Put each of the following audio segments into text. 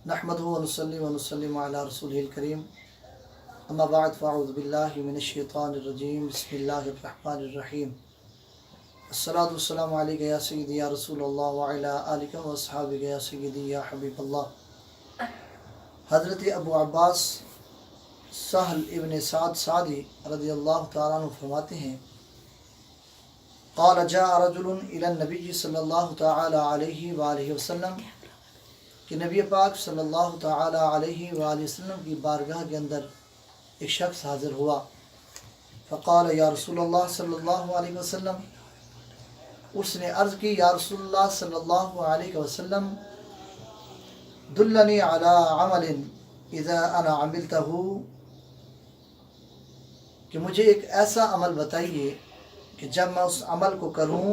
نحمده ونصلي ونسلم على رسوله الكريم اما بعد فاعوذ بالله من الشيطان الرجيم بسم الله الرحمن الرحيم الصلاة والسلام عليك يا سيدي يا رسول الله وعلى آلك واصحابك يا سيدي يا حبيب الله۔ حضرت ابو عباس سہل ابن سعد سعدی رضی اللہ تعالیٰ عنہ فرماتے ہیں قال جاء رجل الى النبی صلی اللہ تعالی علیہ وآلہ وسلم کہ نبی پاک صلی اللہ تعالی علیہ وآلہ وسلم کی بارگاہ کے اندر ایک شخص حاضر ہوا۔ فقال یا رسول اللہ صلی اللہ علیہ وسلم، اس نے عرض کی یا رسول اللہ صلی اللہ علیہ وسلم دلنی علی عمل اذا انا عملتہ، کہ مجھے ایک ایسا عمل بتائیے کہ جب میں اس عمل کو کروں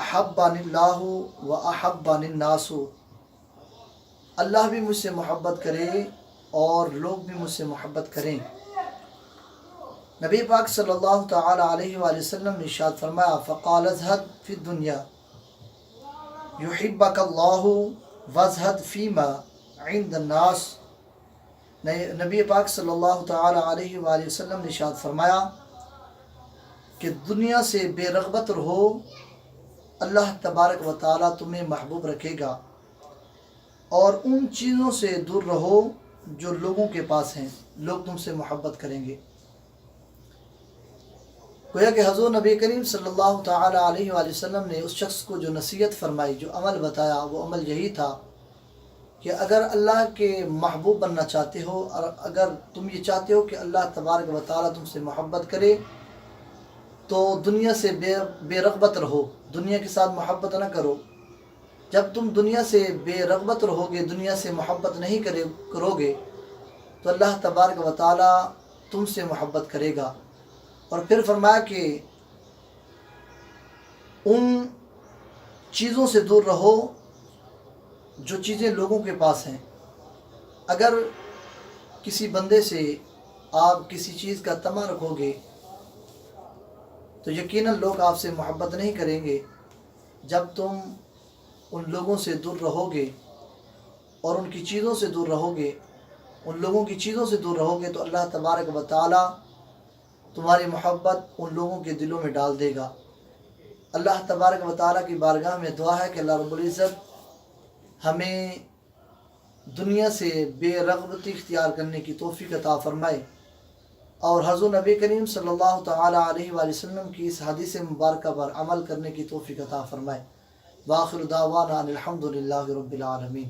احبانی اللہ و احبانی الناس، اللہ بھی مجھ سے محبت کرے اور لوگ بھی مجھ سے محبت کریں۔ نبی پاک صلی اللہ تعالی علیہ وآلہ وسلم نے ارشاد فرمایا فقال ازہد فی الدنیا یحبک اللہ وازہد فیما عند الناس، نبی پاک صلی اللہ تعالی علیہ وآلہ وسلم نے ارشاد فرمایا کہ دنیا سے بے رغبت رہو، اللہ تبارک و تعالی تمہیں محبوب رکھے گا، اور ان چیزوں سے دور رہو جو لوگوں کے پاس ہیں، لوگ تم سے محبت کریں گے۔ گویا کہ حضور نبی کریم صلی اللہ تعالی علیہ وآلہ وسلم نے اس شخص کو جو نصیحت فرمائی، جو عمل بتایا، وہ عمل یہی تھا کہ اگر اللہ کے محبوب بننا چاہتے ہو، اور اگر تم یہ چاہتے ہو کہ اللہ تبارک و تعالی تم سے محبت کرے، تو دنیا سے بے رغبت رہو، دنیا کے ساتھ محبت نہ کرو۔ جب تم دنیا سے بے رغبت رہو گے، دنیا سے محبت نہیں کرو گے، تو اللہ تبارک و تعالی تم سے محبت کرے گا۔ اور پھر فرمایا کہ ان چیزوں سے دور رہو جو چیزیں لوگوں کے پاس ہیں۔ اگر کسی بندے سے آپ کسی چیز کا طمع رکھو گے تو یقیناً لوگ آپ سے محبت نہیں کریں گے۔ جب تم ان لوگوں سے دور رہو گے اور ان کی چیزوں سے دور رہو گے، ان لوگوں کی چیزوں سے دور رہو گے، تو اللہ تبارک و تعالی تمہاری محبت ان لوگوں کے دلوں میں ڈال دے گا۔ اللہ تبارک و تعالی کی بارگاہ میں دعا ہے کہ اللہ رب العزت ہمیں دنیا سے بے رغبتی اختیار کرنے کی توفیق عطا فرمائے، اور حضور نبی کریم صلی اللہ تعالی علیہ وآلہ وسلم کی اس حدیث مبارکہ پر عمل کرنے کی توفیق عطا فرمائے۔ وآخر دعوانا ان الحمد للہ رب العالمین۔